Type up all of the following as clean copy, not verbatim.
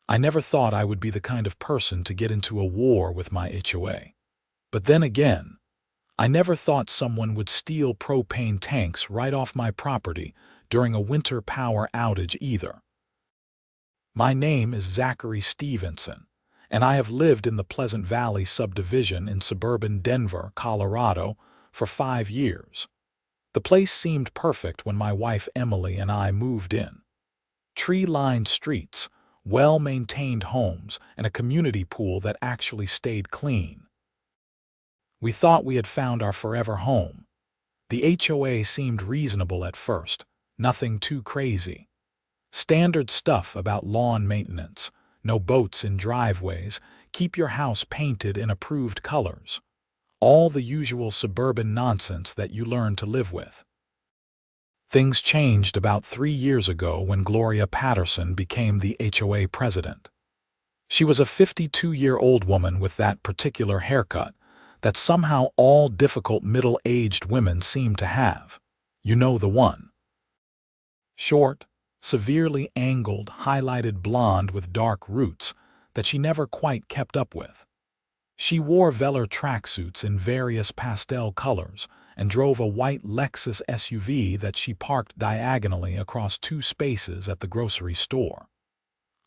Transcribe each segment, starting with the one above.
I never thought I would be the kind of person to get into a war with my HOA. But then again, I never thought someone would steal propane tanks right off my property during a winter power outage either. My name is Zachary Stevenson, and I have lived in the Pleasant Valley subdivision in suburban Denver, Colorado, for 5 years. The place seemed perfect when my wife Emily and I moved in. Tree-lined streets, well-maintained homes, and a community pool that actually stayed clean. We thought we had found our forever home. The HOA seemed reasonable at first, nothing too crazy. Standard stuff about lawn maintenance, no boats in driveways, keep your house painted in approved colors. All the usual suburban nonsense that you learn to live with. Things changed about 3 years ago when Gloria Patterson became the HOA president. She was a 52-year-old woman with that particular haircut that somehow all difficult middle-aged women seem to have. You know the one. Short, severely angled, highlighted blonde with dark roots that she never quite kept up with. She wore velour tracksuits in various pastel colors and drove a white Lexus SUV that she parked diagonally across 2 spaces at the grocery store.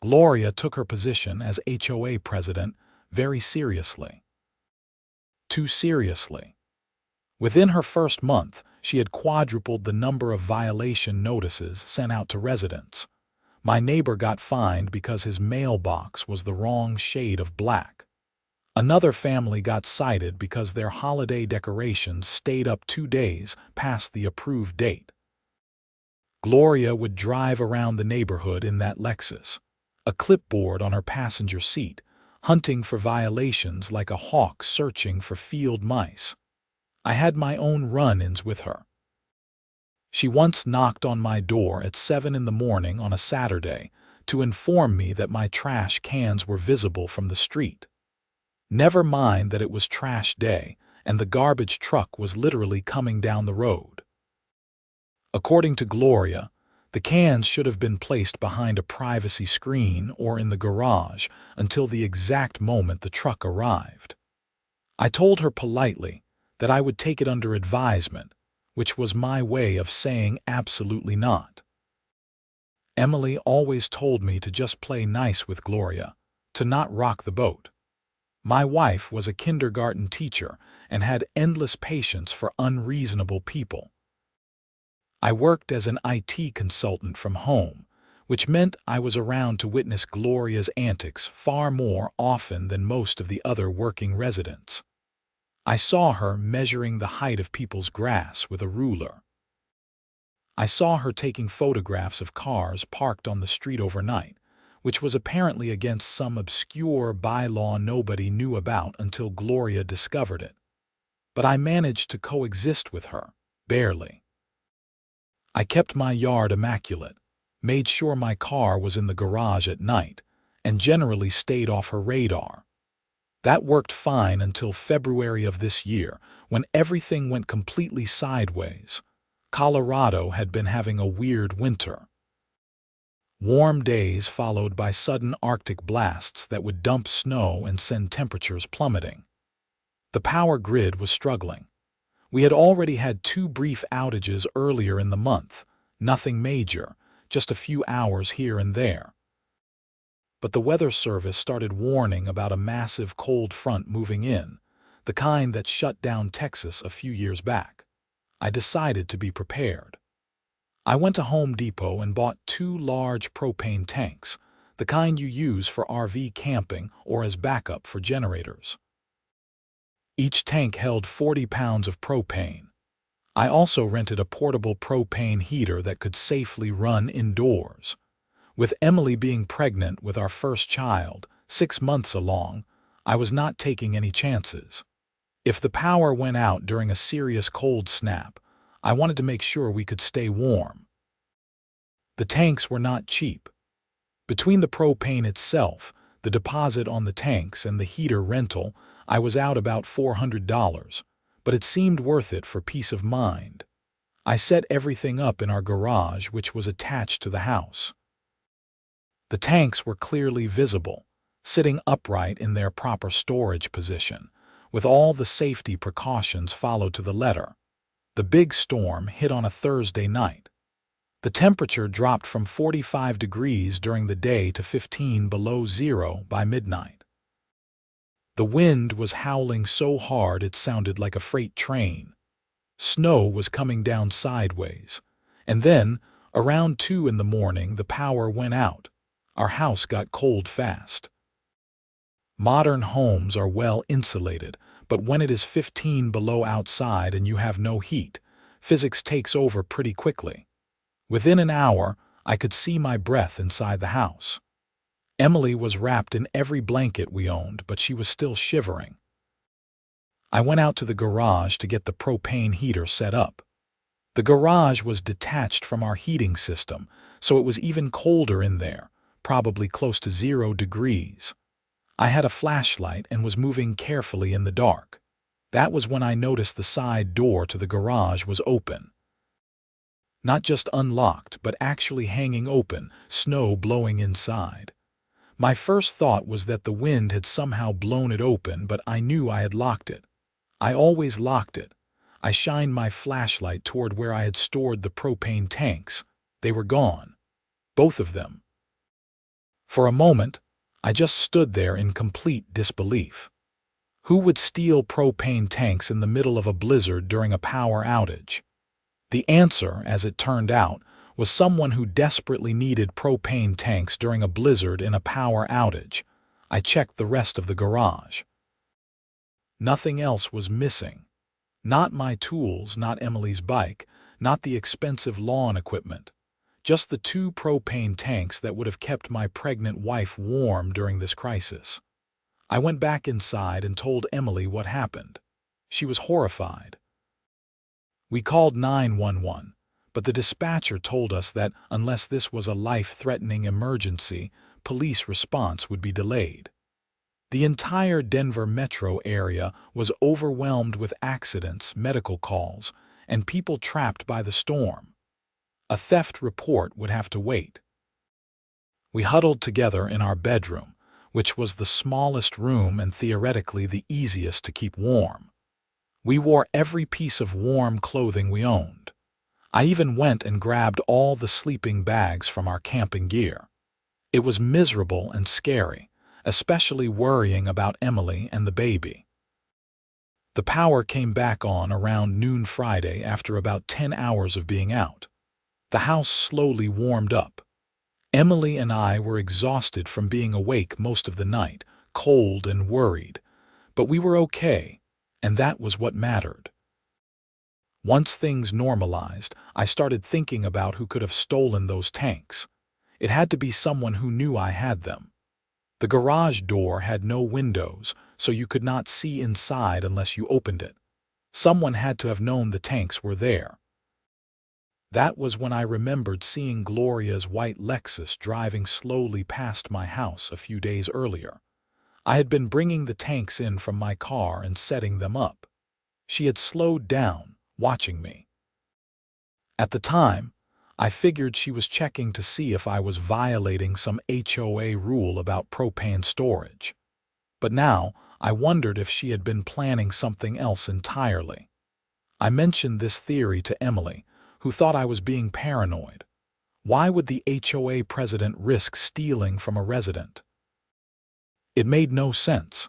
Gloria took her position as HOA president very seriously. Too seriously. Within her first month, she had quadrupled the number of violation notices sent out to residents. My neighbor got fined because his mailbox was the wrong shade of black. Another family got cited because their holiday decorations stayed up 2 days past the approved date. Gloria would drive around the neighborhood in that Lexus, a clipboard on her passenger seat, hunting for violations like a hawk searching for field mice. I had my own run-ins with her. She once knocked on my door at 7 in the morning on a Saturday to inform me that my trash cans were visible from the street. Never mind that it was trash day and the garbage truck was literally coming down the road. According to Gloria, the cans should have been placed behind a privacy screen or in the garage until the exact moment the truck arrived. I told her politely that I would take it under advisement, which was my way of saying absolutely not. Emily always told me to just play nice with Gloria, to not rock the boat. My wife was a kindergarten teacher and had endless patience for unreasonable people. I worked as an IT consultant from home, which meant I was around to witness Gloria's antics far more often than most of the other working residents. I saw her measuring the height of people's grass with a ruler. I saw her taking photographs of cars parked on the street overnight, which was apparently against some obscure bylaw nobody knew about until Gloria discovered it. But I managed to coexist with her, barely. I kept my yard immaculate, made sure my car was in the garage at night, and generally stayed off her radar. That worked fine until February of this year, when everything went completely sideways. Colorado had been having a weird winter. Warm days followed by sudden Arctic blasts that would dump snow and send temperatures plummeting. The power grid was struggling. We had already had 2 brief outages earlier in the month, nothing major, just a few hours here and there. But the Weather Service started warning about a massive cold front moving in, the kind that shut down Texas a few years back. I decided to be prepared. I went to Home Depot and bought 2 large propane tanks, the kind you use for RV camping or as backup for generators. Each tank held 40 pounds of propane. I also rented a portable propane heater that could safely run indoors. With Emily being pregnant with our first child, 6 months along, I was not taking any chances. If the power went out during a serious cold snap, I wanted to make sure we could stay warm. The tanks were not cheap. Between the propane itself, the deposit on the tanks, and the heater rental, I was out about $400, but it seemed worth it for peace of mind. I set everything up in our garage, which was attached to the house. The tanks were clearly visible, sitting upright in their proper storage position, with all the safety precautions followed to the letter. The big storm hit on a Thursday night. The temperature dropped from 45 degrees during the day to 15 below zero by midnight. The wind was howling so hard it sounded like a freight train. Snow was coming down sideways. And then, around 2 in the morning, the power went out. Our house got cold fast. Modern homes are well insulated, but when it is 15 below outside and you have no heat, physics takes over pretty quickly. Within an hour, I could see my breath inside the house. Emily was wrapped in every blanket we owned, but she was still shivering. I went out to the garage to get the propane heater set up. The garage was detached from our heating system, so it was even colder in there, probably close to 0 degrees. I had a flashlight and was moving carefully in the dark. That was when I noticed the side door to the garage was open. Not just unlocked, but actually hanging open, snow blowing inside. My first thought was that the wind had somehow blown it open, but I knew I had locked it. I always locked it. I shined my flashlight toward where I had stored the propane tanks. They were gone. Both of them. For a moment, I just stood there in complete disbelief. Who would steal propane tanks in the middle of a blizzard during a power outage? The answer, as it turned out, was someone who desperately needed propane tanks during a blizzard in a power outage. I checked the rest of the garage. Nothing else was missing. Not my tools, not Emily's bike, not the expensive lawn equipment. Just the 2 propane tanks that would have kept my pregnant wife warm during this crisis. I went back inside and told Emily what happened. She was horrified. We called 911, but the dispatcher told us that unless this was a life-threatening emergency, police response would be delayed. The entire Denver metro area was overwhelmed with accidents, medical calls, and people trapped by the storm. A theft report would have to wait. We huddled together in our bedroom, which was the smallest room and theoretically the easiest to keep warm. We wore every piece of warm clothing we owned. I even went and grabbed all the sleeping bags from our camping gear. It was miserable and scary, especially worrying about Emily and the baby. The power came back on around noon Friday after about 10 hours of being out. The house slowly warmed up. Emily and I were exhausted from being awake most of the night, cold and worried, but we were okay, and that was what mattered. Once things normalized, I started thinking about who could have stolen those tanks. It had to be someone who knew I had them. The garage door had no windows, so you could not see inside unless you opened it. Someone had to have known the tanks were there. That was when I remembered seeing Gloria's white Lexus driving slowly past my house a few days earlier. I had been bringing the tanks in from my car and setting them up. She had slowed down, watching me. At the time, I figured she was checking to see if I was violating some HOA rule about propane storage. But now, I wondered if she had been planning something else entirely. I mentioned this theory to Emily, who thought I was being paranoid. Why would the HOA president risk stealing from a resident? It made no sense.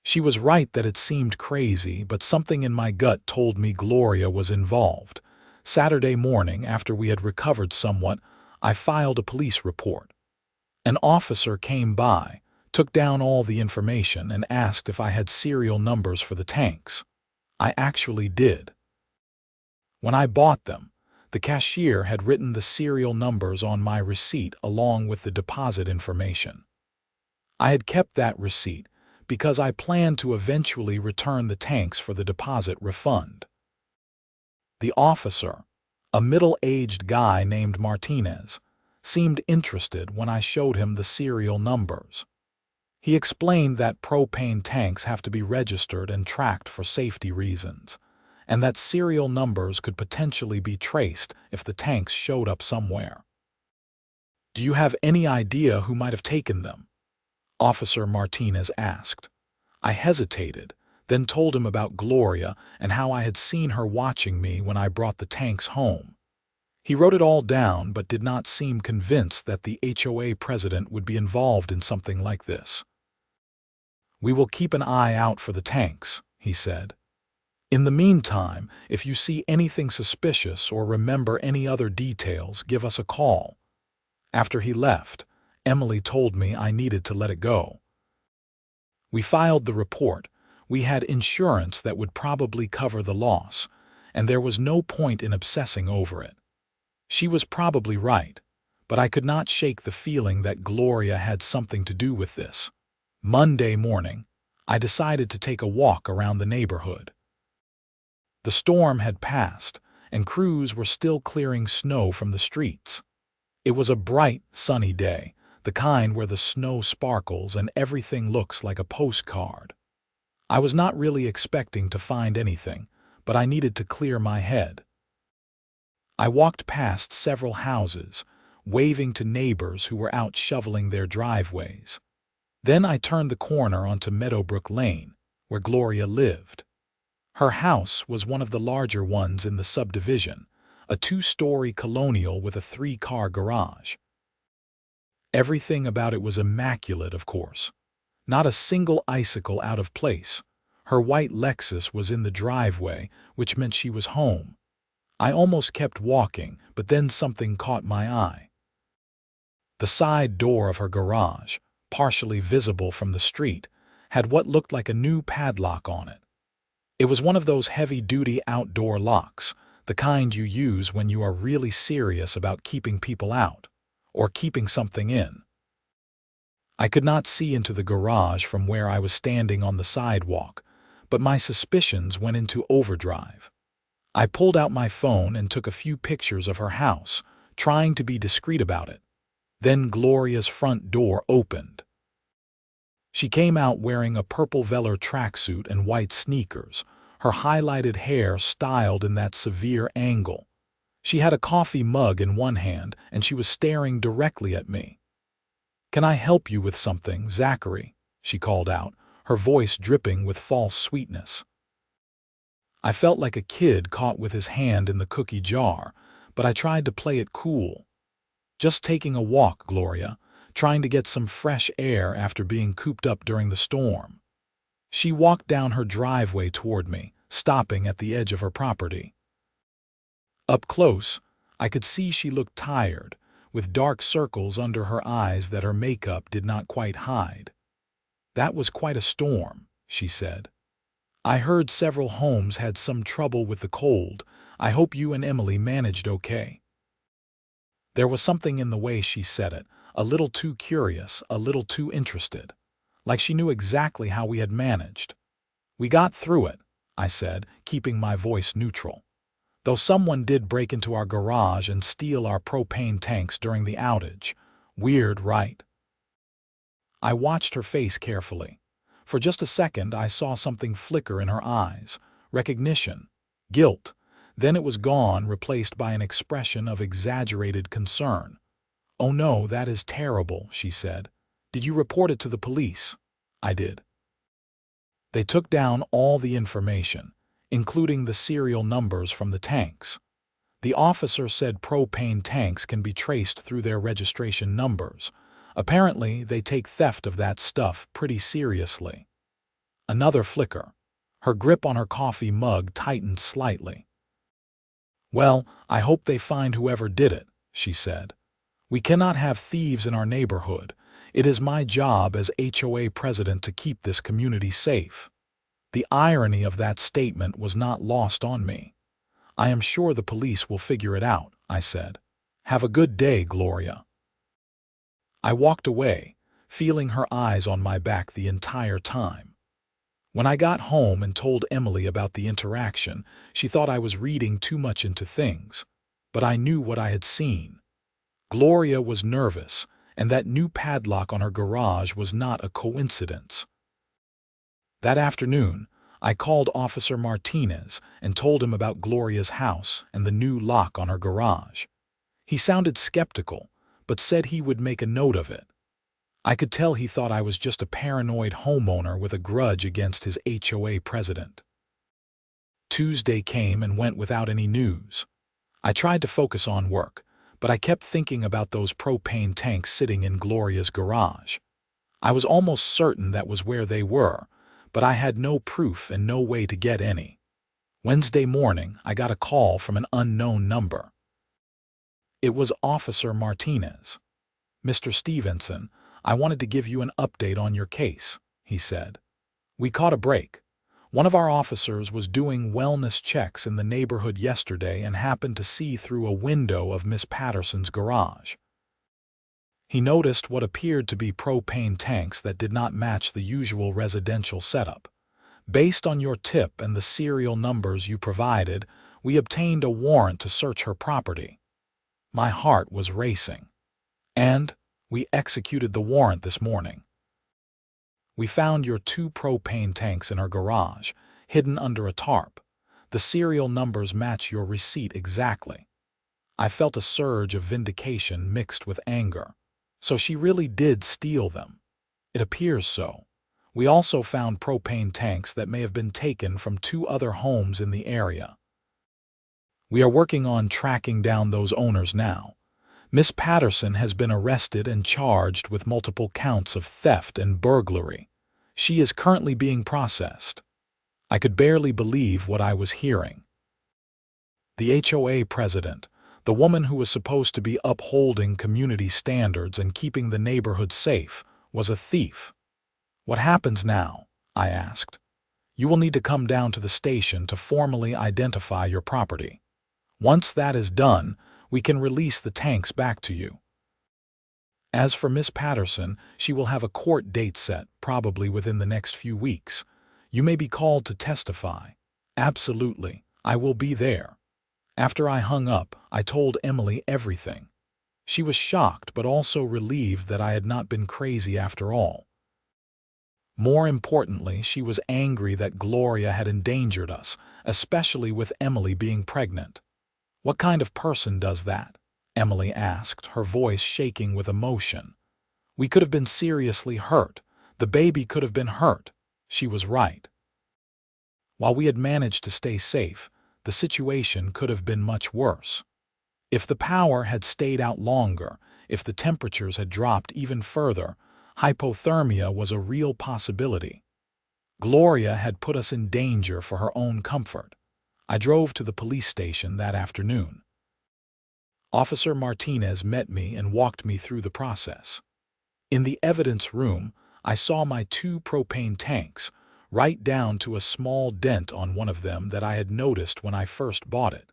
She was right that it seemed crazy, but something in my gut told me Gloria was involved. Saturday morning, after we had recovered somewhat, I filed a police report. An officer came by, took down all the information, and asked if I had serial numbers for the tanks. I actually did. When I bought them, the cashier had written the serial numbers on my receipt along with the deposit information. I had kept that receipt because I planned to eventually return the tanks for the deposit refund. The officer, a middle-aged guy named Martinez, seemed interested when I showed him the serial numbers. He explained that propane tanks have to be registered and tracked for safety reasons, and that serial numbers could potentially be traced if the tanks showed up somewhere. Do you have any idea who might have taken them? Officer Martinez asked. I hesitated, then told him about Gloria and how I had seen her watching me when I brought the tanks home. He wrote it all down but did not seem convinced that the HOA president would be involved in something like this. We will keep an eye out for the tanks, he said. In the meantime, if you see anything suspicious or remember any other details, give us a call. After he left, Emily told me I needed to let it go. We filed the report. We had insurance that would probably cover the loss, and there was no point in obsessing over it. She was probably right, but I could not shake the feeling that Gloria had something to do with this. Monday morning, I decided to take a walk around the neighborhood. The storm had passed, and crews were still clearing snow from the streets. It was a bright, sunny day, the kind where the snow sparkles and everything looks like a postcard. I was not really expecting to find anything, but I needed to clear my head. I walked past several houses, waving to neighbors who were out shoveling their driveways. Then I turned the corner onto Meadowbrook Lane, where Gloria lived. Her house was one of the larger ones in the subdivision, a 2-story colonial with a 3-car garage. Everything about it was immaculate, of course. Not a single icicle out of place. Her white Lexus was in the driveway, which meant she was home. I almost kept walking, but then something caught my eye. The side door of her garage, partially visible from the street, had what looked like a new padlock on it. It was one of those heavy-duty outdoor locks, the kind you use when you are really serious about keeping people out, or keeping something in. I could not see into the garage from where I was standing on the sidewalk, but my suspicions went into overdrive. I pulled out my phone and took a few pictures of her house, trying to be discreet about it. Then Gloria's front door opened. She came out wearing a purple velour tracksuit and white sneakers, her highlighted hair styled in that severe angle. She had a coffee mug in one hand, and she was staring directly at me. "Can I help you with something, Zachary?" she called out, her voice dripping with false sweetness. I felt like a kid caught with his hand in the cookie jar, but I tried to play it cool. "Just taking a walk, Gloria, trying to get some fresh air after being cooped up during the storm." She walked down her driveway toward me, stopping at the edge of her property. Up close, I could see she looked tired, with dark circles under her eyes that her makeup did not quite hide. "That was quite a storm," she said. "I heard several homes had some trouble with the cold. I hope you and Emily managed okay." There was something in the way she said it, a little too curious, a little too interested, like she knew exactly how we had managed. "We got through it," I said, keeping my voice neutral. "Though someone did break into our garage and steal our propane tanks during the outage. Weird, right?" I watched her face carefully. For just a second I saw something flicker in her eyes. Recognition. Guilt. Then it was gone, replaced by an expression of exaggerated concern. "Oh no, that is terrible," she said. "Did you report it to the police?" I did. They took down all the information, including the serial numbers from the tanks. The officer said propane tanks can be traced through their registration numbers. Apparently, they take theft of that stuff pretty seriously. Another flicker. Her grip on her coffee mug tightened slightly. "Well, I hope they find whoever did it," she said. "We cannot have thieves in our neighborhood. It is my job as HOA president to keep this community safe." The irony of that statement was not lost on me. "I am sure the police will figure it out," I said. "Have a good day, Gloria." I walked away, feeling her eyes on my back the entire time. When I got home and told Emily about the interaction, she thought I was reading too much into things. But I knew what I had seen. Gloria was nervous, and that new padlock on her garage was not a coincidence. That afternoon, I called Officer Martinez and told him about Gloria's house and the new lock on her garage. He sounded skeptical, but said he would make a note of it. I could tell he thought I was just a paranoid homeowner with a grudge against his HOA president. Tuesday came and went without any news. I tried to focus on work, but I kept thinking about those propane tanks sitting in Gloria's garage. I was almost certain that was where they were, but I had no proof and no way to get any. Wednesday morning, I got a call from an unknown number. It was Officer Martinez. "Mr. Stevenson, I wanted to give you an update on your case," he said. "We caught a break. One of our officers was doing wellness checks in the neighborhood yesterday and happened to see through a window of Miss Patterson's garage. He noticed what appeared to be propane tanks that did not match the usual residential setup. Based on your tip and the serial numbers you provided, we obtained a warrant to search her property." My heart was racing. "And we executed the warrant this morning. We found your 2 propane tanks in her garage, hidden under a tarp. The serial numbers match your receipt exactly." I felt a surge of vindication mixed with anger. So she really did steal them. It appears so. We also found propane tanks that may have been taken from 2 other homes in the area. We are working on tracking down those owners now. Miss Patterson has been arrested and charged with multiple counts of theft and burglary. She is currently being processed. I could barely believe what I was hearing. The HOA president, the woman who was supposed to be upholding community standards and keeping the neighborhood safe, was a thief. "What happens now?" I asked. "You will need to come down to the station to formally identify your property. Once that is done, we can release the tanks back to you. As for Miss Patterson, she will have a court date set, probably within the next few weeks. You may be called to testify." "Absolutely, I will be there." After I hung up, I told Emily everything. She was shocked but also relieved that I had not been crazy after all. More importantly, she was angry that Gloria had endangered us, especially with Emily being pregnant. "What kind of person does that?" Emily asked, her voice shaking with emotion. "We could have been seriously hurt. The baby could have been hurt." She was right. While we had managed to stay safe, the situation could have been much worse. If the power had stayed out longer, if the temperatures had dropped even further, hypothermia was a real possibility. Gloria had put us in danger for her own comfort. I drove to the police station that afternoon. Officer Martinez met me and walked me through the process. In the evidence room, I saw my 2 propane tanks, right down to a small dent on one of them that I had noticed when I first bought it.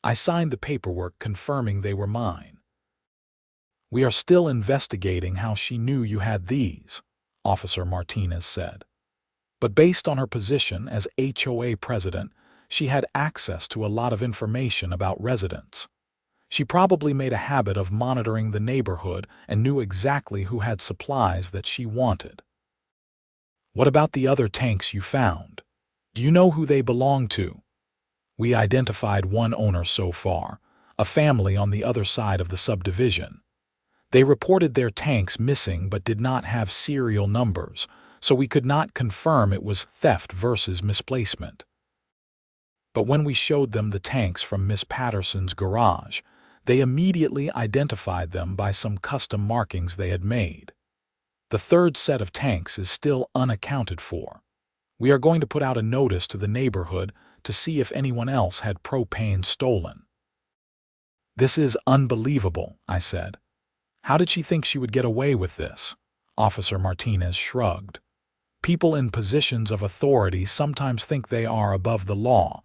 I signed the paperwork confirming they were mine. "We are still investigating how she knew you had these," Officer Martinez said. "But based on her position as HOA president, she had access to a lot of information about residents. She probably made a habit of monitoring the neighborhood and knew exactly who had supplies that she wanted." "What about the other tanks you found? Do you know who they belong to?" "We identified one owner so far, a family on the other side of the subdivision. They reported their tanks missing but did not have serial numbers, so we could not confirm it was theft versus misplacement. But when we showed them the tanks from Miss Patterson's garage, they immediately identified them by some custom markings they had made. The 3rd set of tanks is still unaccounted for. We are going to put out a notice to the neighborhood to see if anyone else had propane stolen." "This is unbelievable," I said. "How did she think she would get away with this?" Officer Martinez shrugged. "People in positions of authority sometimes think they are above the law,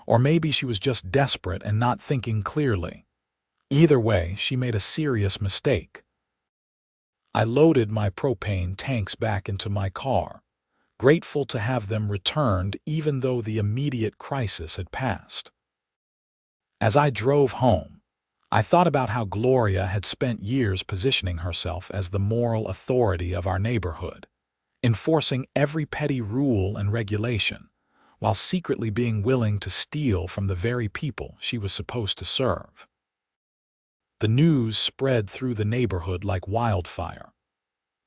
or maybe she was just desperate and not thinking clearly. Either way, she made a serious mistake." I loaded my propane tanks back into my car, grateful to have them returned even though the immediate crisis had passed. As I drove home, I thought about how Gloria had spent years positioning herself as the moral authority of our neighborhood, enforcing every petty rule and regulation, while secretly being willing to steal from the very people she was supposed to serve. The news spread through the neighborhood like wildfire.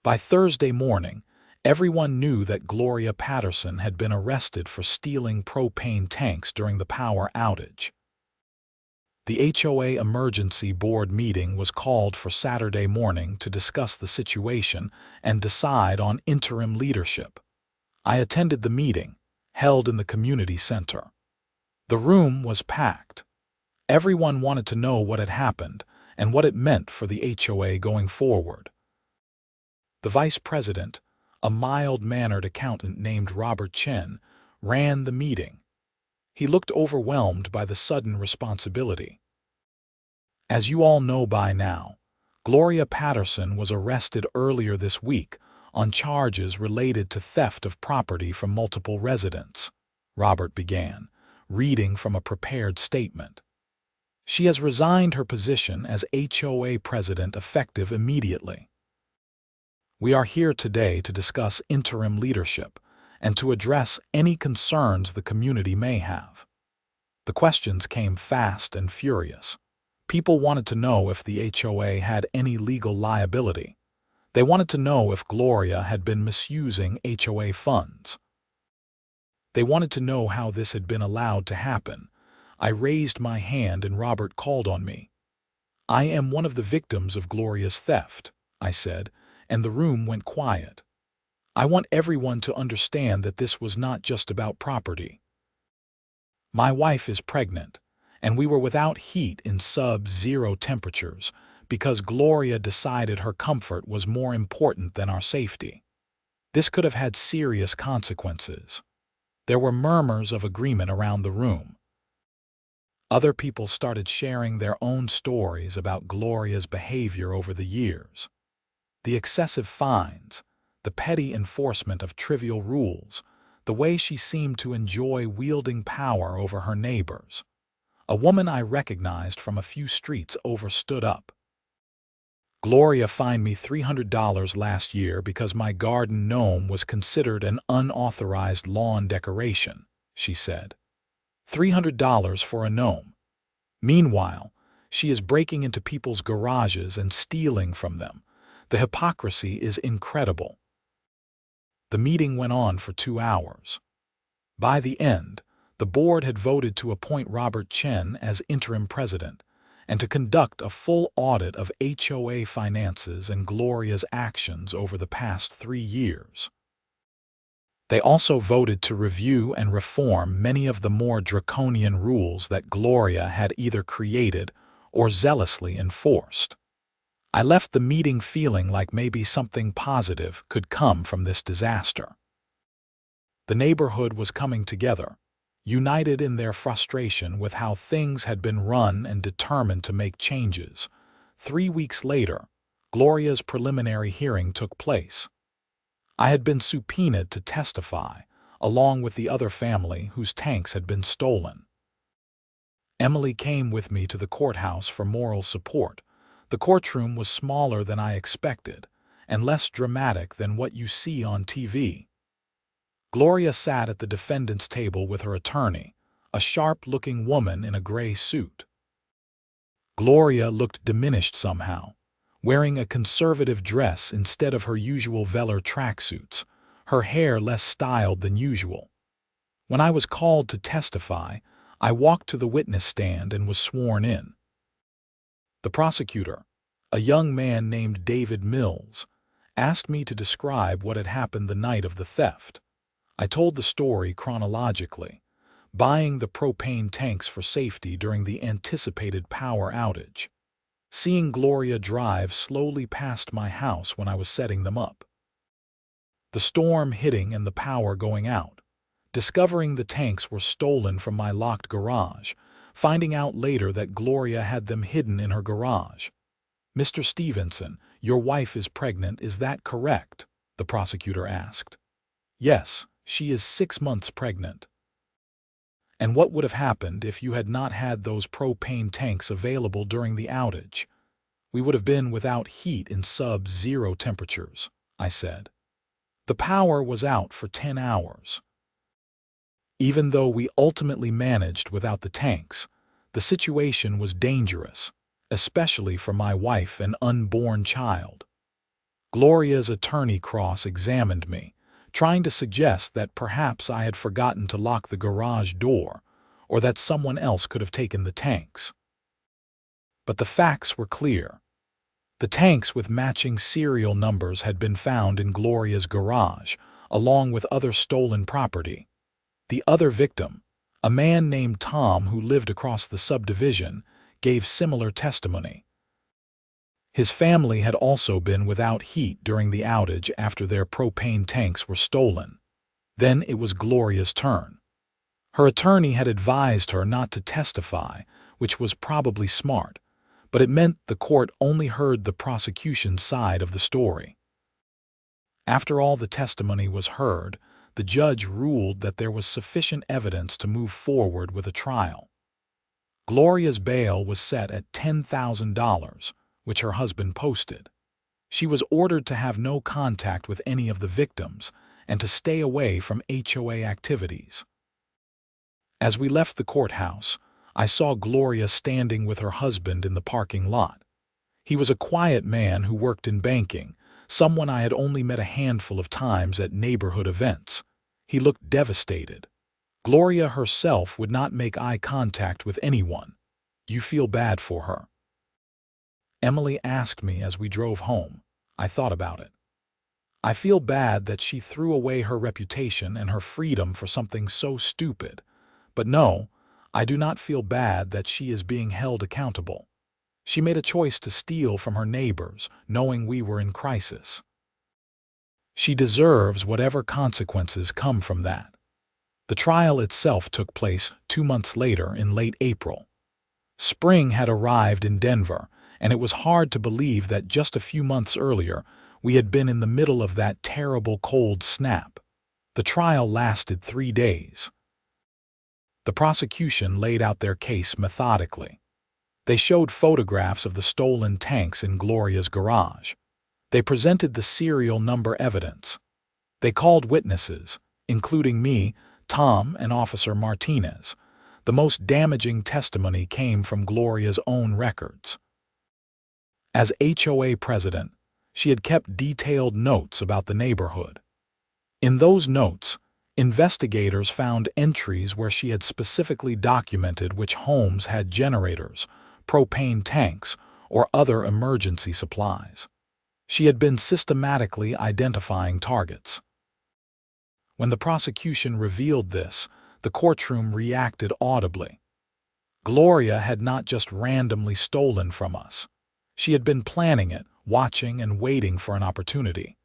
By Thursday morning, everyone knew that Gloria Patterson had been arrested for stealing propane tanks during the power outage. The HOA emergency board meeting was called for Saturday morning to discuss the situation and decide on interim leadership. I attended the meeting, held in the community center. The room was packed. Everyone wanted to know what had happened and what it meant for the HOA going forward. The vice president, a mild-mannered accountant named Robert Chen, ran the meeting. He looked overwhelmed by the sudden responsibility. As you all know by now, Gloria Patterson was arrested earlier this week on charges related to theft of property from multiple residents, Robert began, reading from a prepared statement. She has resigned her position as HOA president effective immediately. We are here today to discuss interim leadership and to address any concerns the community may have. The questions came fast and furious. People wanted to know if the HOA had any legal liability. They wanted to know if Gloria had been misusing HOA funds. They wanted to know how this had been allowed to happen. I raised my hand and Robert called on me. "I am one of the victims of Gloria's theft," I said, and the room went quiet. "I want everyone to understand that this was not just about property. My wife is pregnant, and we were without heat in sub-zero temperatures because Gloria decided her comfort was more important than our safety. This could have had serious consequences." There were murmurs of agreement around the room. Other people started sharing their own stories about Gloria's behavior over the years. The excessive fines, the petty enforcement of trivial rules, the way she seemed to enjoy wielding power over her neighbors. A woman I recognized from a few streets over stood up. "Gloria fined me $300 last year because my garden gnome was considered an unauthorized lawn decoration," she said. $300 for a gnome. Meanwhile, she is breaking into people's garages and stealing from them. The hypocrisy is incredible. The meeting went on for 2 hours. By the end, the board had voted to appoint Robert Chen as interim president and to conduct a full audit of HOA finances and Gloria's actions over the past 3 years. They also voted to review and reform many of the more draconian rules that Gloria had either created or zealously enforced. I left the meeting feeling like maybe something positive could come from this disaster. The neighborhood was coming together, united in their frustration with how things had been run and determined to make changes. 3 weeks later, Gloria's preliminary hearing took place. I had been subpoenaed to testify, along with the other family whose tanks had been stolen. Emily came with me to the courthouse for moral support. The courtroom was smaller than I expected, and less dramatic than what you see on TV. Gloria sat at the defendant's table with her attorney, a sharp-looking woman in a gray suit. Gloria looked diminished somehow, wearing a conservative dress instead of her usual velour tracksuits, her hair less styled than usual. When I was called to testify, I walked to the witness stand and was sworn in. The prosecutor, a young man named David Mills, asked me to describe what had happened the night of the theft. I told the story chronologically, buying the propane tanks for safety during the anticipated power outage, seeing Gloria drive slowly past my house when I was setting them up, the storm hitting and the power going out, discovering the tanks were stolen from my locked garage, finding out later that Gloria had them hidden in her garage. "Mr. Stevenson, your wife is pregnant, is that correct?" the prosecutor asked. "Yes, she is 6 months pregnant." "And what would have happened if you had not had those propane tanks available during the outage?" "We would have been without heat in sub-zero temperatures," I said. "The power was out for 10 hours. Even though we ultimately managed without the tanks, the situation was dangerous, especially for my wife and unborn child. Gloria's attorney cross-examined me, trying to suggest that perhaps I had forgotten to lock the garage door or that someone else could have taken the tanks. But the facts were clear. The tanks with matching serial numbers had been found in Gloria's garage, along with other stolen property. The other victim, a man named Tom who lived across the subdivision, gave similar testimony. His family had also been without heat during the outage after their propane tanks were stolen. Then it was Gloria's turn. Her attorney had advised her not to testify, which was probably smart, but it meant the court only heard the prosecution's side of the story. After all the testimony was heard, the judge ruled that there was sufficient evidence to move forward with a trial. Gloria's bail was set at $10,000, which her husband posted. She was ordered to have no contact with any of the victims and to stay away from HOA activities. As we left the courthouse, I saw Gloria standing with her husband in the parking lot. He was a quiet man who worked in banking, someone I had only met a handful of times at neighborhood events. He looked devastated. Gloria herself would not make eye contact with anyone. You feel bad for her? Emily asked me as we drove home. I thought about it. I feel bad that she threw away her reputation and her freedom for something so stupid. But no, I do not feel bad that she is being held accountable. She made a choice to steal from her neighbors, knowing we were in crisis. She deserves whatever consequences come from that. The trial itself took place 2 months later in late April. Spring had arrived in Denver, and it was hard to believe that just a few months earlier we had been in the middle of that terrible cold snap. The trial lasted 3 days. The prosecution laid out their case methodically. They showed photographs of the stolen tanks in Gloria's garage. They presented the serial number evidence. They called witnesses, including me, Tom, and Officer Martinez. The most damaging testimony came from Gloria's own records. As HOA president, she had kept detailed notes about the neighborhood. In those notes, investigators found entries where she had specifically documented which homes had generators, propane tanks, or other emergency supplies. She had been systematically identifying targets. When the prosecution revealed this, the courtroom reacted audibly. Gloria had not just randomly stolen from us. She had been planning it, watching and waiting for an opportunity.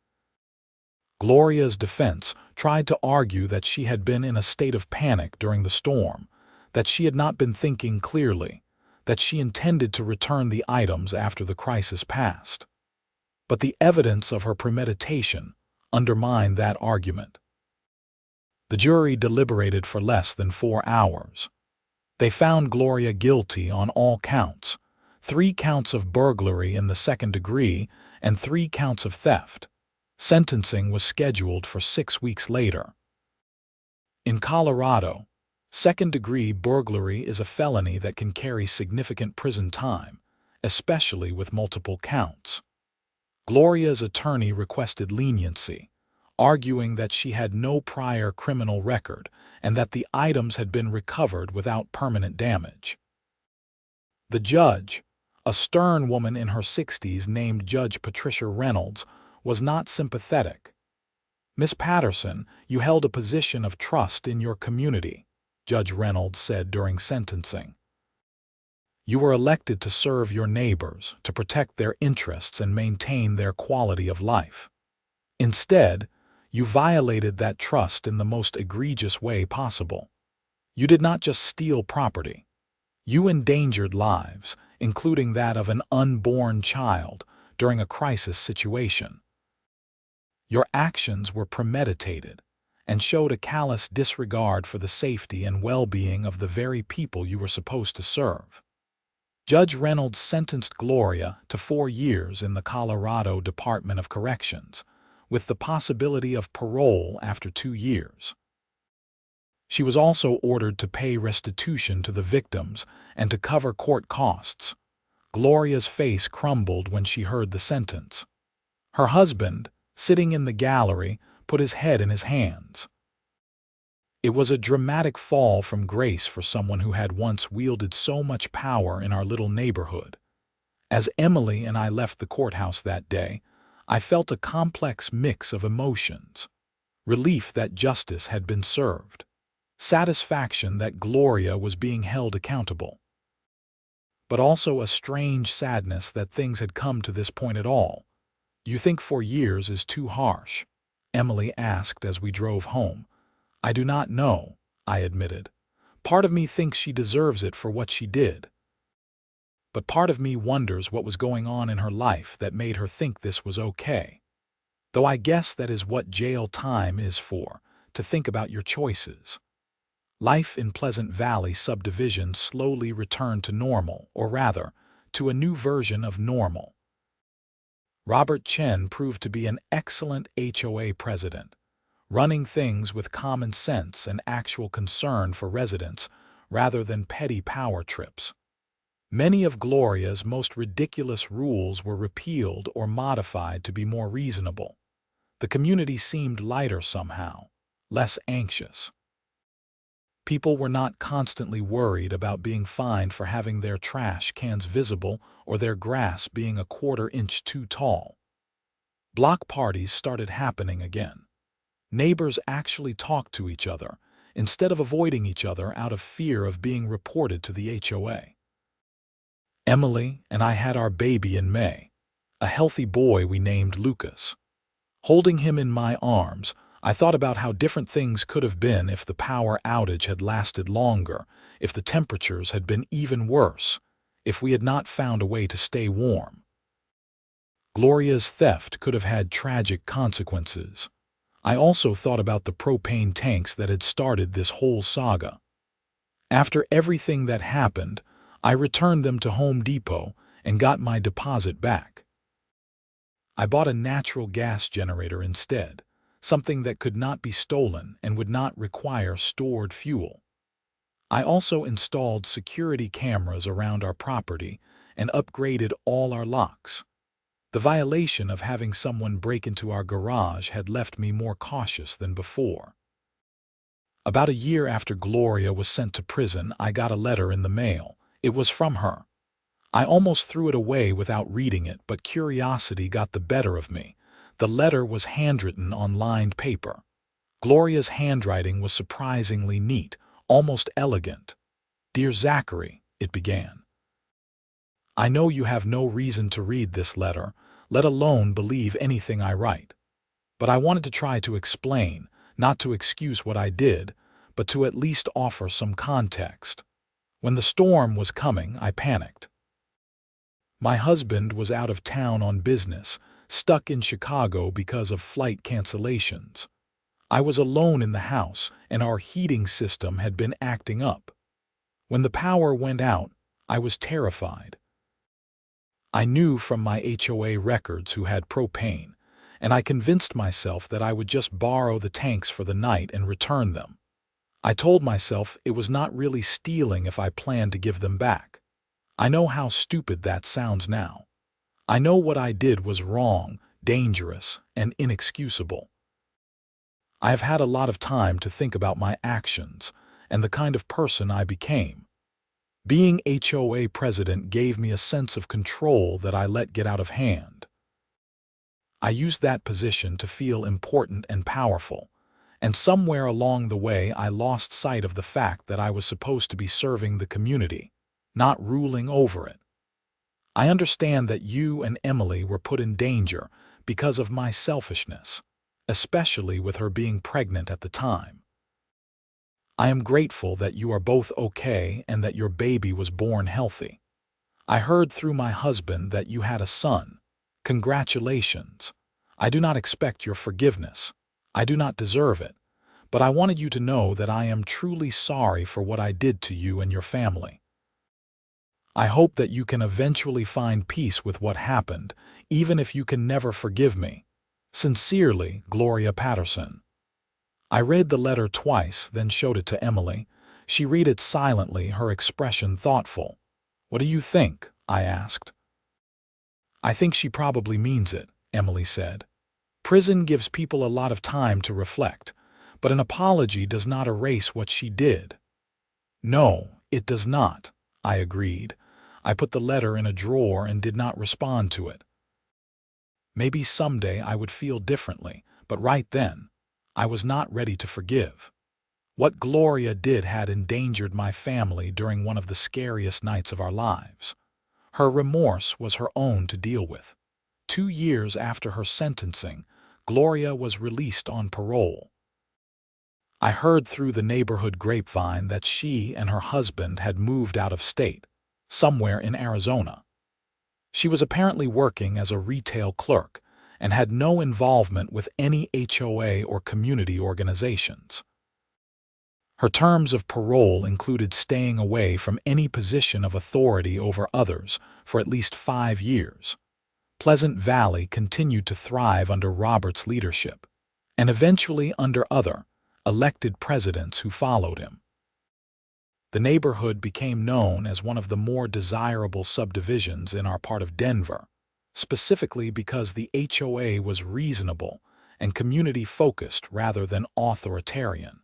Gloria's defense tried to argue that she had been in a state of panic during the storm, that she had not been thinking clearly, that she intended to return the items after the crisis passed. But the evidence of her premeditation undermined that argument. The jury deliberated for less than 4 hours. They found Gloria guilty on all counts, 3 counts of burglary in the 2nd degree and 3 counts of theft. Sentencing was scheduled for 6 weeks later. In Colorado, 2nd-degree burglary is a felony that can carry significant prison time, especially with multiple counts. Gloria's attorney requested leniency, arguing that she had no prior criminal record and that the items had been recovered without permanent damage. The judge, a stern woman in her 60s named Judge Patricia Reynolds, was not sympathetic. "Miss Patterson, you held a position of trust in your community," Judge Reynolds said during sentencing. "You were elected to serve your neighbors, to protect their interests and maintain their quality of life. Instead, you violated that trust in the most egregious way possible. You did not just steal property. You endangered lives, including that of an unborn child, during a crisis situation. Your actions were premeditated and showed a callous disregard for the safety and well-being of the very people you were supposed to serve." Judge Reynolds sentenced Gloria to 4 years in the Colorado Department of Corrections, with the possibility of parole after 2 years. She was also ordered to pay restitution to the victims and to cover court costs. Gloria's face crumbled when she heard the sentence. Her husband, sitting in the gallery, put his head in his hands. It was a dramatic fall from grace for someone who had once wielded so much power in our little neighborhood. As Emily and I left the courthouse that day, I felt a complex mix of emotions. Relief that justice had been served. Satisfaction that Gloria was being held accountable. But also a strange sadness that things had come to this point at all. "You think 4 years is too harsh?" Emily asked as we drove home. "I do not know," I admitted. "Part of me thinks she deserves it for what she did. But part of me wonders what was going on in her life that made her think this was okay. Though I guess that is what jail time is for, to think about your choices." Life in Pleasant Valley subdivision slowly returned to normal, or rather, to a new version of normal. Robert Chen proved to be an excellent HOA president, running things with common sense and actual concern for residents rather than petty power trips. Many of Gloria's most ridiculous rules were repealed or modified to be more reasonable. The community seemed lighter somehow, less anxious. People were not constantly worried about being fined for having their trash cans visible or their grass being a 1/4 inch too tall. Block parties started happening again. Neighbors actually talked to each other, instead of avoiding each other out of fear of being reported to the HOA. Emily and I had our baby in May, a healthy boy we named Lucas. Holding him in my arms, I thought about how different things could have been if the power outage had lasted longer, if the temperatures had been even worse, if we had not found a way to stay warm. Gloria's theft could have had tragic consequences. I also thought about the propane tanks that had started this whole saga. After everything that happened, I returned them to Home Depot and got my deposit back. I bought a natural gas generator instead, something that could not be stolen and would not require stored fuel. I also installed security cameras around our property and upgraded all our locks. The violation of having someone break into our garage had left me more cautious than before. About a year after Gloria was sent to prison, I got a letter in the mail. It was from her. I almost threw it away without reading it, but curiosity got the better of me. The letter was handwritten on lined paper. Gloria's handwriting was surprisingly neat, almost elegant. "Dear Zachary," it began. "I know you have no reason to read this letter, let alone believe anything I write. But I wanted to try to explain, not to excuse what I did, but to at least offer some context. When the storm was coming, I panicked. My husband was out of town on business, stuck in Chicago because of flight cancellations. I was alone in the house, and our heating system had been acting up. When the power went out, I was terrified. I knew from my HOA records who had propane, and I convinced myself that I would just borrow the tanks for the night and return them. I told myself it was not really stealing if I planned to give them back. I know how stupid that sounds now. I know what I did was wrong, dangerous, and inexcusable. I have had a lot of time to think about my actions and the kind of person I became. Being HOA president gave me a sense of control that I let get out of hand. I used that position to feel important and powerful, and somewhere along the way I lost sight of the fact that I was supposed to be serving the community, not ruling over it. I understand that you and Emily were put in danger because of my selfishness, especially with her being pregnant at the time. I am grateful that you are both okay and that your baby was born healthy. I heard through my husband that you had a son. Congratulations. I do not expect your forgiveness. I do not deserve it. But I wanted you to know that I am truly sorry for what I did to you and your family. I hope that you can eventually find peace with what happened, even if you can never forgive me. Sincerely, Gloria Patterson. I read the letter twice, then showed it to Emily. She read it silently, her expression thoughtful. "What do you think?" I asked. I think she probably means it, Emily said. Prison gives people a lot of time to reflect, but an apology does not erase what she did. No, it does not, I agreed. I put the letter in a drawer and did not respond to it. Maybe someday I would feel differently, but right then, I was not ready to forgive. What Gloria did had endangered my family during one of the scariest nights of our lives. Her remorse was her own to deal with. 2 years after her sentencing, Gloria was released on parole. I heard through the neighborhood grapevine that she and her husband had moved out of state, somewhere in Arizona. She was apparently working as a retail clerk and had no involvement with any HOA or community organizations. Her terms of parole included staying away from any position of authority over others for at least 5 years. Pleasant Valley continued to thrive under Robert's leadership, and eventually under other, elected presidents who followed him. The neighborhood became known as one of the more desirable subdivisions in our part of Denver, specifically because the HOA was reasonable and community-focused rather than authoritarian.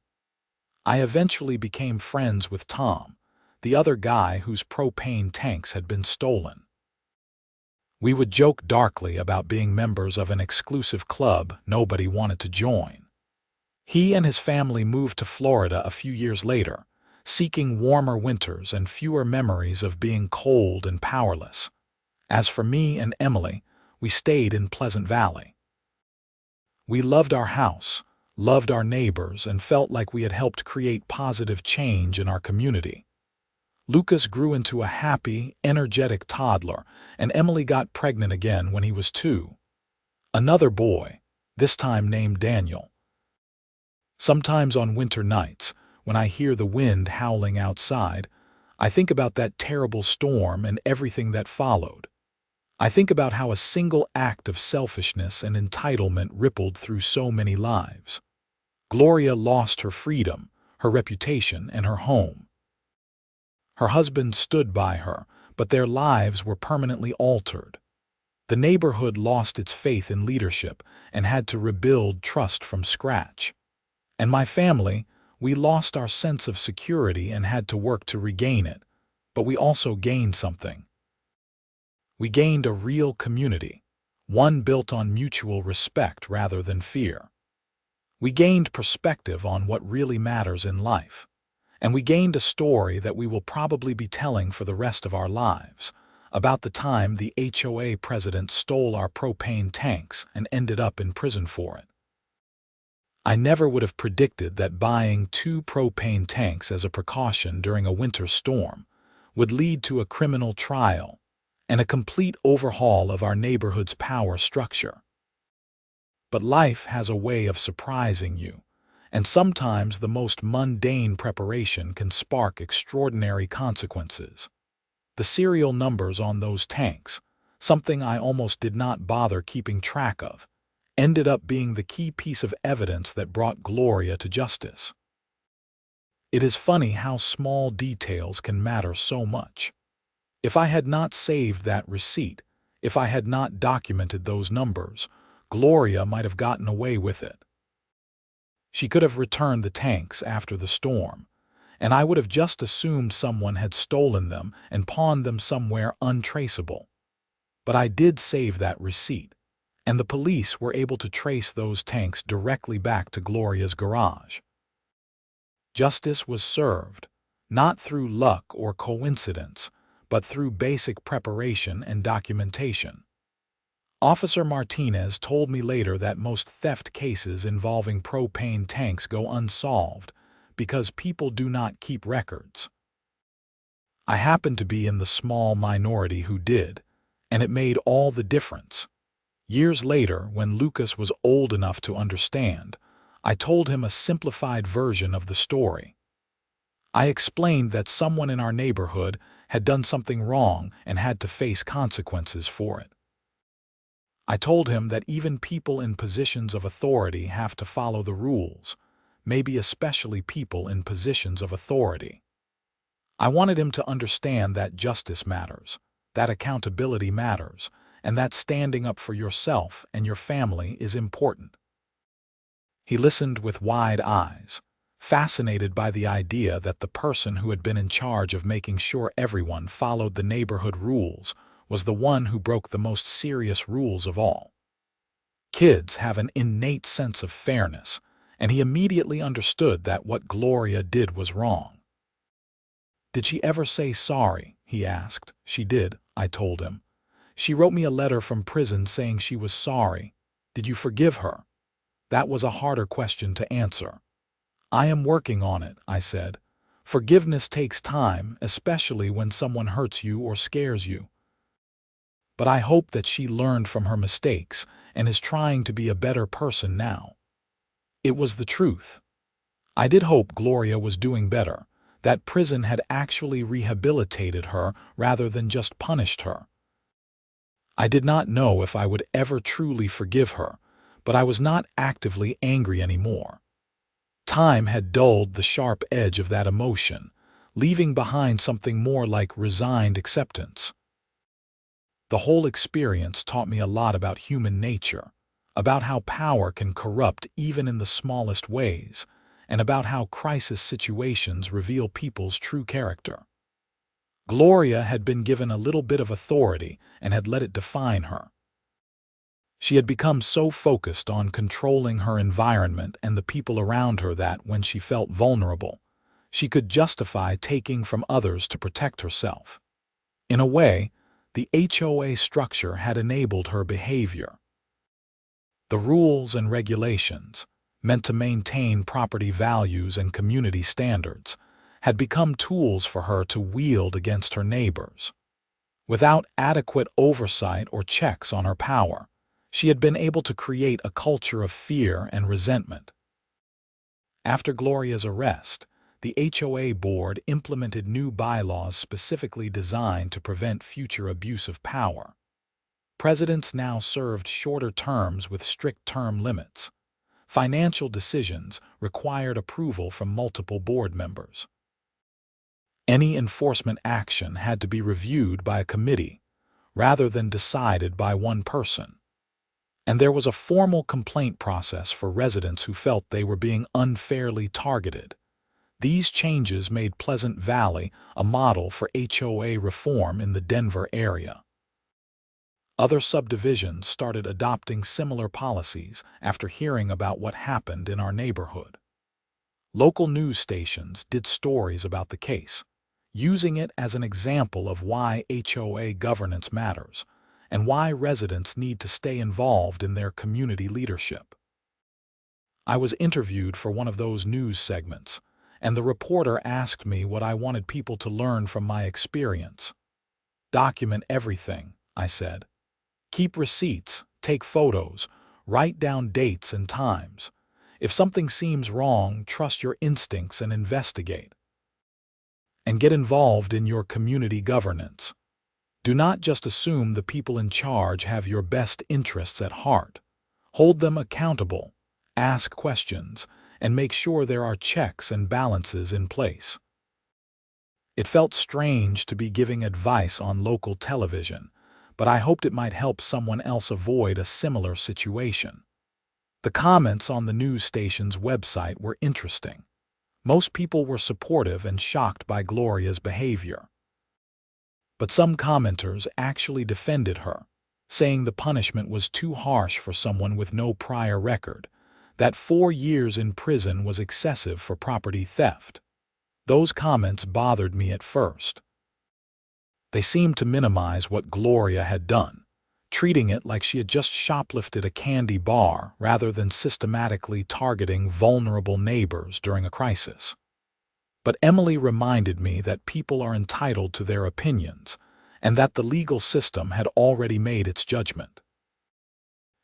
I eventually became friends with Tom, the other guy whose propane tanks had been stolen. We would joke darkly about being members of an exclusive club nobody wanted to join. He and his family moved to Florida a few years later, seeking warmer winters and fewer memories of being cold and powerless. As for me and Emily, we stayed in Pleasant Valley. We loved our house, loved our neighbors, and felt like we had helped create positive change in our community. Lucas grew into a happy, energetic toddler, and Emily got pregnant again when he was 2. Another boy, this time named Daniel. Sometimes on winter nights, when I hear the wind howling outside, I think about that terrible storm and everything that followed. I think about how a single act of selfishness and entitlement rippled through so many lives. Gloria lost her freedom, her reputation, and her home. Her husband stood by her, but their lives were permanently altered. The neighborhood lost its faith in leadership and had to rebuild trust from scratch. And my family, we lost our sense of security and had to work to regain it, but we also gained something. We gained a real community, one built on mutual respect rather than fear. We gained perspective on what really matters in life, and we gained a story that we will probably be telling for the rest of our lives, about the time the HOA president stole our propane tanks and ended up in prison for it. I never would have predicted that buying 2 propane tanks as a precaution during a winter storm would lead to a criminal trial and a complete overhaul of our neighborhood's power structure. But life has a way of surprising you, and sometimes the most mundane preparation can spark extraordinary consequences. The serial numbers on those tanks, something I almost did not bother keeping track of, ended up being the key piece of evidence that brought Gloria to justice. It is funny how small details can matter so much. If I had not saved that receipt, if I had not documented those numbers, Gloria might have gotten away with it. She could have returned the tanks after the storm, and I would have just assumed someone had stolen them and pawned them somewhere untraceable. But I did save that receipt, and the police were able to trace those tanks directly back to Gloria's garage. Justice was served, not through luck or coincidence, but through basic preparation and documentation. Officer Martinez told me later that most theft cases involving propane tanks go unsolved because people do not keep records. I happened to be in the small minority who did, and it made all the difference. Years later, when Lucas was old enough to understand, I told him a simplified version of the story. I explained that someone in our neighborhood had done something wrong and had to face consequences for it. I told him that even people in positions of authority have to follow the rules, maybe especially people in positions of authority. I wanted him to understand that justice matters, that accountability matters, and that standing up for yourself and your family is important. He listened with wide eyes, fascinated by the idea that the person who had been in charge of making sure everyone followed the neighborhood rules was the one who broke the most serious rules of all. Kids have an innate sense of fairness, and he immediately understood that what Gloria did was wrong. "Did she ever say sorry?" he asked. "She did," I told him. "She wrote me a letter from prison saying she was sorry. Did you forgive her?" That was a harder question to answer. "I am working on it," I said. "Forgiveness takes time, especially when someone hurts you or scares you. But I hope that she learned from her mistakes and is trying to be a better person now." It was the truth. I did hope Gloria was doing better, that prison had actually rehabilitated her rather than just punished her. I did not know if I would ever truly forgive her, but I was not actively angry anymore. Time had dulled the sharp edge of that emotion, leaving behind something more like resigned acceptance. The whole experience taught me a lot about human nature, about how power can corrupt even in the smallest ways, and about how crisis situations reveal people's true character. Gloria had been given a little bit of authority and had let it define her. She had become so focused on controlling her environment and the people around her that, when she felt vulnerable, she could justify taking from others to protect herself. In a way, the HOA structure had enabled her behavior. The rules and regulations, meant to maintain property values and community standards, had become tools for her to wield against her neighbors. Without adequate oversight or checks on her power, she had been able to create a culture of fear and resentment. After Gloria's arrest, the HOA board implemented new bylaws specifically designed to prevent future abuse of power. Presidents now served shorter terms with strict term limits. Financial decisions required approval from multiple board members. Any enforcement action had to be reviewed by a committee, rather than decided by one person. And there was a formal complaint process for residents who felt they were being unfairly targeted. These changes made Pleasant Valley a model for HOA reform in the Denver area. Other subdivisions started adopting similar policies after hearing about what happened in our neighborhood. Local news stations did stories about the case, using it as an example of why HOA governance matters and why residents need to stay involved in their community leadership. I was interviewed for one of those news segments, and the reporter asked me what I wanted people to learn from my experience. "Document everything," I said. "Keep receipts, take photos, write down dates and times. If something seems wrong, trust your instincts and investigate. And get involved in your community governance. Do not just assume the people in charge have your best interests at heart. Hold them accountable, ask questions, and make sure there are checks and balances in place." It felt strange to be giving advice on local television, but I hoped it might help someone else avoid a similar situation. The comments on the news station's website were interesting. Most people were supportive and shocked by Gloria's behavior. But some commenters actually defended her, saying the punishment was too harsh for someone with no prior record, that 4 years in prison was excessive for property theft. Those comments bothered me at first. They seemed to minimize what Gloria had done, treating it like she had just shoplifted a candy bar rather than systematically targeting vulnerable neighbors during a crisis. But Emily reminded me that people are entitled to their opinions, and that the legal system had already made its judgment.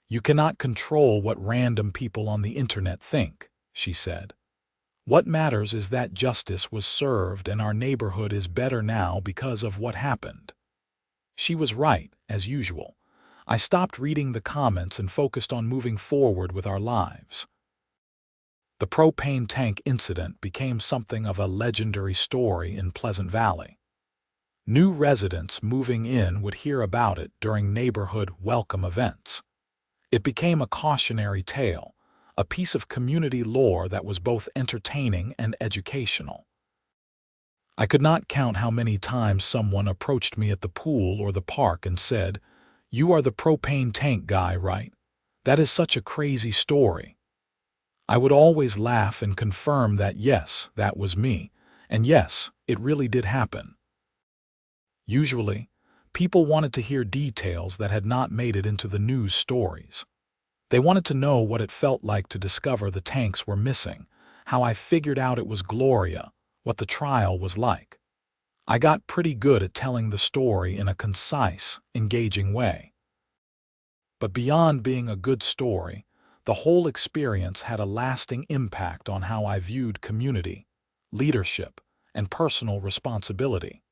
"You cannot control what random people on the internet think," she said. "What matters is that justice was served and our neighborhood is better now because of what happened." She was right, as usual. I stopped reading the comments and focused on moving forward with our lives. The propane tank incident became something of a legendary story in Pleasant Valley. New residents moving in would hear about it during neighborhood welcome events. It became a cautionary tale, a piece of community lore that was both entertaining and educational. I could not count how many times someone approached me at the pool or the park and said, "You are the propane tank guy, right? That is such a crazy story." I would always laugh and confirm that yes, that was me, and yes, it really did happen. Usually, people wanted to hear details that had not made it into the news stories. They wanted to know what it felt like to discover the tanks were missing, how I figured out it was Gloria, what the trial was like. I got pretty good at telling the story in a concise, engaging way. But beyond being a good story, the whole experience had a lasting impact on how I viewed community, leadership, and personal responsibility.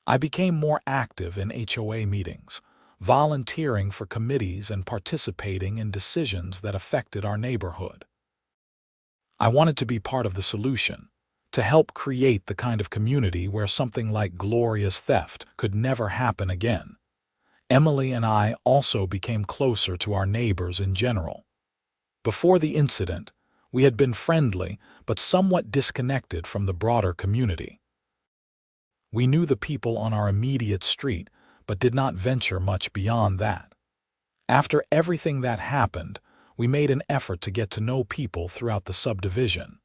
I became more active in HOA meetings, volunteering for committees and participating in decisions that affected our neighborhood. I wanted to be part of the solution, to help create the kind of community where something like Gloria's theft could never happen again. Emily and I also became closer to our neighbors in general. Before the incident, we had been friendly but somewhat disconnected from the broader community. We knew the people on our immediate street but did not venture much beyond that. After everything that happened, we made an effort to get to know people throughout the subdivision.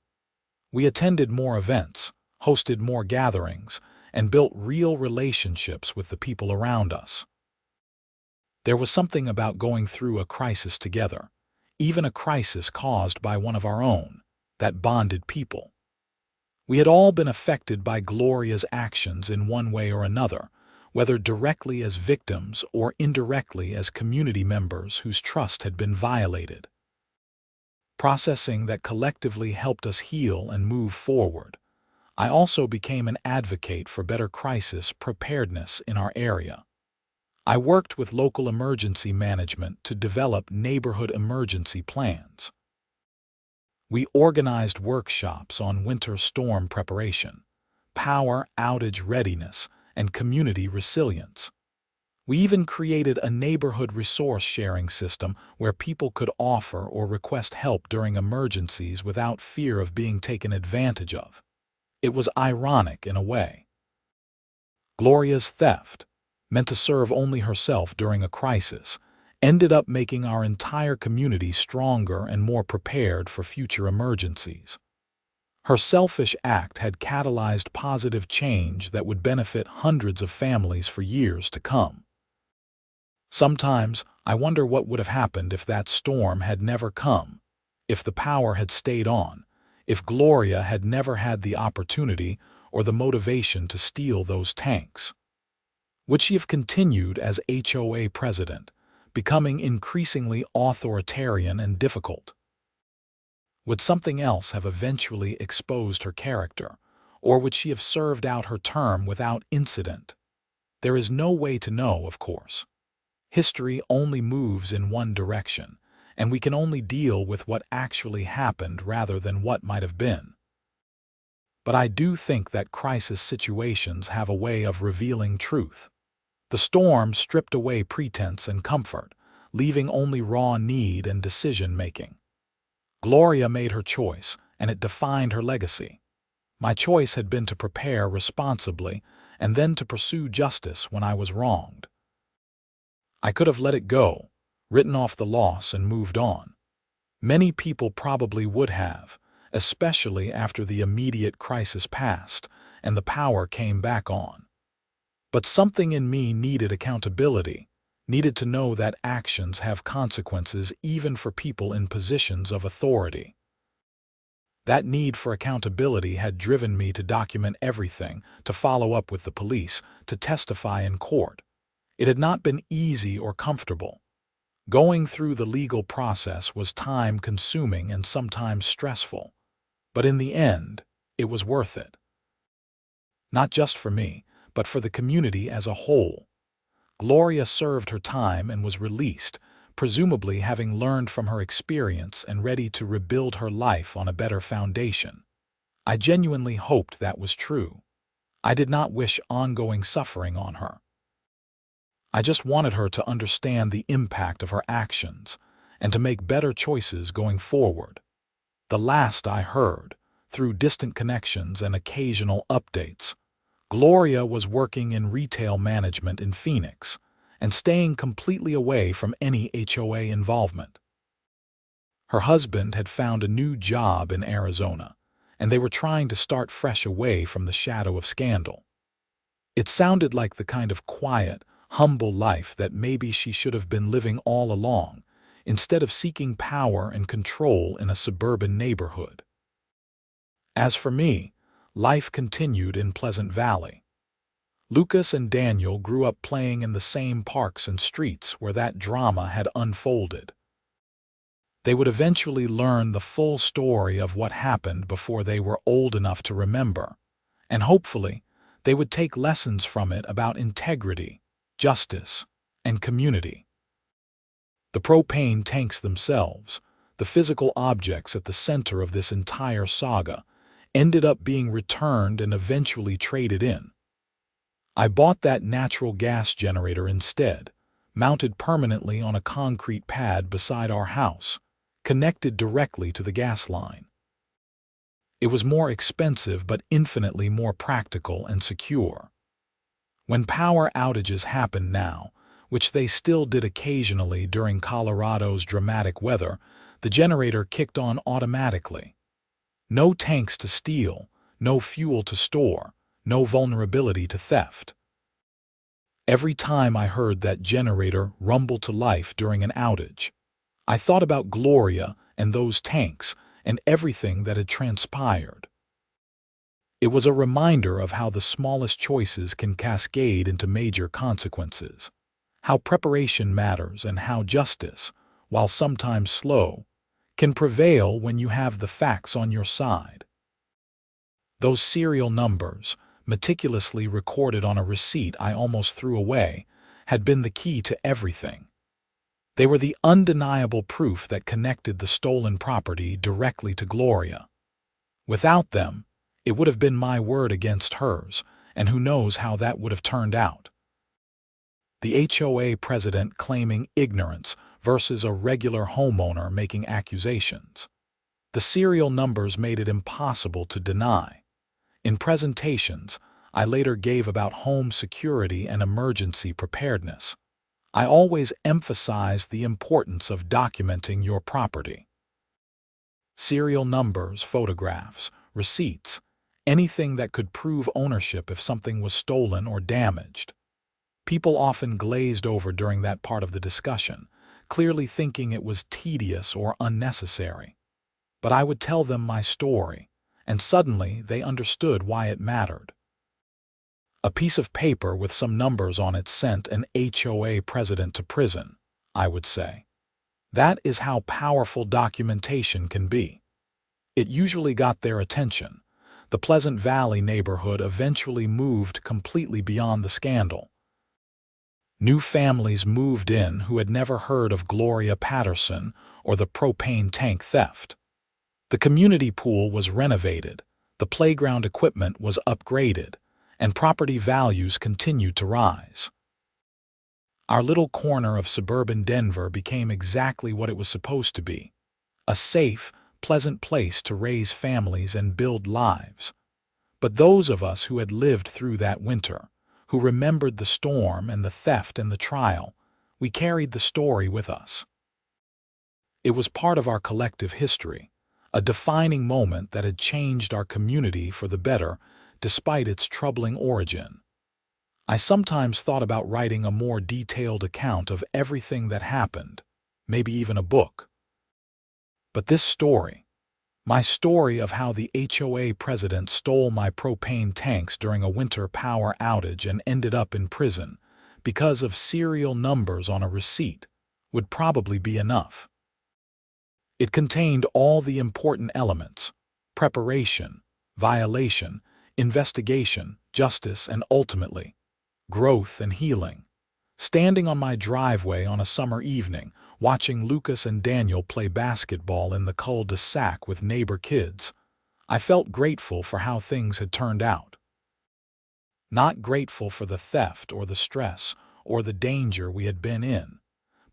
We attended more events, hosted more gatherings, and built real relationships with the people around us. There was something about going through a crisis together, even a crisis caused by one of our own, that bonded people. We had all been affected by Gloria's actions in one way or another, whether directly as victims or indirectly as community members whose trust had been violated. Processing that collectively helped us heal and move forward. I also became an advocate for better crisis preparedness in our area. I worked with local emergency management to develop neighborhood emergency plans. We organized workshops on winter storm preparation, power outage readiness, and community resilience. We even created a neighborhood resource sharing system where people could offer or request help during emergencies without fear of being taken advantage of. It was ironic in a way. Gloria's theft, meant to serve only herself during a crisis, ended up making our entire community stronger and more prepared for future emergencies. Her selfish act had catalyzed positive change that would benefit hundreds of families for years to come. Sometimes I wonder what would have happened if that storm had never come, if the power had stayed on, if Gloria had never had the opportunity or the motivation to steal those tanks. Would she have continued as HOA president, becoming increasingly authoritarian and difficult? Would something else have eventually exposed her character, or would she have served out her term without incident? There is no way to know, of course. History only moves in one direction, and we can only deal with what actually happened rather than what might have been. But I do think that crisis situations have a way of revealing truth. The storm stripped away pretense and comfort, leaving only raw need and decision-making. Gloria made her choice, and it defined her legacy. My choice had been to prepare responsibly and then to pursue justice when I was wronged. I could have let it go, written off the loss and moved on. Many people probably would have, especially after the immediate crisis passed and the power came back on. But something in me needed accountability, needed to know that actions have consequences even for people in positions of authority. That need for accountability had driven me to document everything, to follow up with the police, to testify in court. It had not been easy or comfortable. Going through the legal process was time-consuming and sometimes stressful. But in the end, it was worth it. Not just for me, but for the community as a whole. Gloria served her time and was released, presumably having learned from her experience and ready to rebuild her life on a better foundation. I genuinely hoped that was true. I did not wish ongoing suffering on her. I just wanted her to understand the impact of her actions and to make better choices going forward. The last I heard, through distant connections and occasional updates, Gloria was working in retail management in Phoenix and staying completely away from any HOA involvement. Her husband had found a new job in Arizona, and they were trying to start fresh away from the shadow of scandal. It sounded like the kind of quiet, humble life that maybe she should have been living all along, instead of seeking power and control in a suburban neighborhood. As for me, life continued in Pleasant Valley. Lucas and Daniel grew up playing in the same parks and streets where that drama had unfolded. They would eventually learn the full story of what happened before they were old enough to remember, and hopefully, they would take lessons from it about integrity, justice, and community. The propane tanks themselves, the physical objects at the center of this entire saga, ended up being returned and eventually traded in. I bought that natural gas generator instead, mounted permanently on a concrete pad beside our house, connected directly to the gas line. It was more expensive but infinitely more practical and secure. When power outages happened now, which they still did occasionally during Colorado's dramatic weather, the generator kicked on automatically. No tanks to steal, no fuel to store, no vulnerability to theft. Every time I heard that generator rumble to life during an outage, I thought about Gloria and those tanks and everything that had transpired. It was a reminder of how the smallest choices can cascade into major consequences, how preparation matters and how justice, while sometimes slow, can prevail when you have the facts on your side. Those serial numbers, meticulously recorded on a receipt I almost threw away, had been the key to everything. They were the undeniable proof that connected the stolen property directly to Gloria. Without them, it would have been my word against hers, and who knows how that would have turned out. The HOA president claiming ignorance versus a regular homeowner making accusations. The serial numbers made it impossible to deny. In presentations I later gave about home security and emergency preparedness, I always emphasized the importance of documenting your property. Serial numbers, photographs, receipts, anything that could prove ownership if something was stolen or damaged. People often glazed over during that part of the discussion, clearly thinking it was tedious or unnecessary. But I would tell them my story, and suddenly they understood why it mattered. A piece of paper with some numbers on it sent an HOA president to prison, I would say. That is how powerful documentation can be. It usually got their attention. The Pleasant Valley neighborhood eventually moved completely beyond the scandal. New families moved in who had never heard of Gloria Patterson or the propane tank theft. The community pool was renovated, the playground equipment was upgraded, and property values continued to rise. Our little corner of suburban Denver became exactly what it was supposed to be, a safe, pleasant place to raise families and build lives. But those of us who had lived through that winter, who remembered the storm and the theft and the trial, we carried the story with us. It was part of our collective history, a defining moment that had changed our community for the better despite its troubling origin. I sometimes thought about writing a more detailed account of everything that happened, maybe even a book. But this story, my story of how the HOA president stole my propane tanks during a winter power outage and ended up in prison because of serial numbers on a receipt, would probably be enough. It contained all the important elements: preparation, violation, investigation, justice, and ultimately, growth and healing. Standing on my driveway on a summer evening, watching Lucas and Daniel play basketball in the cul-de-sac with neighbor kids, I felt grateful for how things had turned out. not grateful for the theft or the stress or the danger we had been in,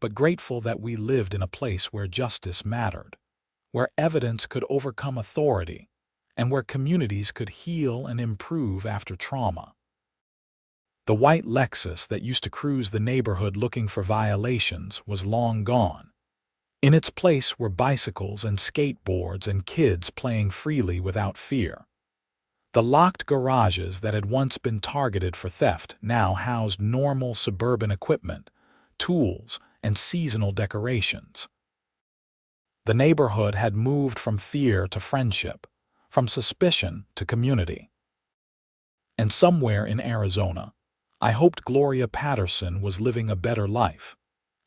but grateful that we lived in a place where justice mattered, where evidence could overcome authority, and where communities could heal and improve after trauma. The white Lexus that used to cruise the neighborhood looking for violations was long gone. In its place were bicycles and skateboards and kids playing freely without fear. The locked garages that had once been targeted for theft now housed normal suburban equipment, tools, and seasonal decorations. The neighborhood had moved from fear to friendship, from suspicion to community. And somewhere in Arizona, I hoped Gloria Patterson was living a better life,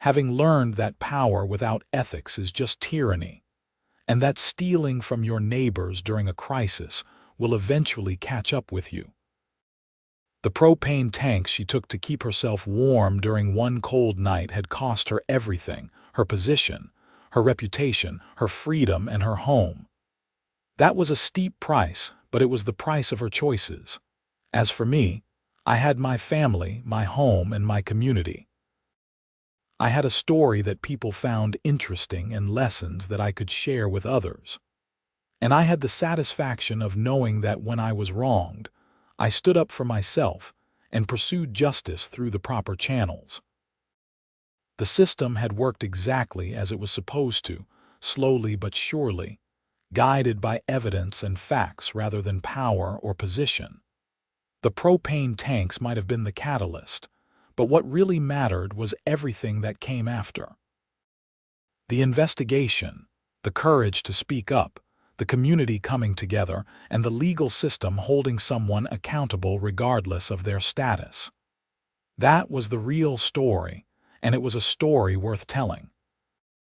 having learned that power without ethics is just tyranny, and that stealing from your neighbors during a crisis will eventually catch up with you. The propane tank she took to keep herself warm during one cold night had cost her everything: her position, her reputation, her freedom, and her home. That was a steep price, but it was the price of her choices. As for me, I had my family, my home, and my community. I had a story that people found interesting and lessons that I could share with others. And I had the satisfaction of knowing that when I was wronged, I stood up for myself and pursued justice through the proper channels. The system had worked exactly as it was supposed to, slowly but surely, guided by evidence and facts rather than power or position. The propane tanks might have been the catalyst, but what really mattered was everything that came after. The investigation, the courage to speak up, the community coming together, and the legal system holding someone accountable regardless of their status. That was the real story, and it was a story worth telling.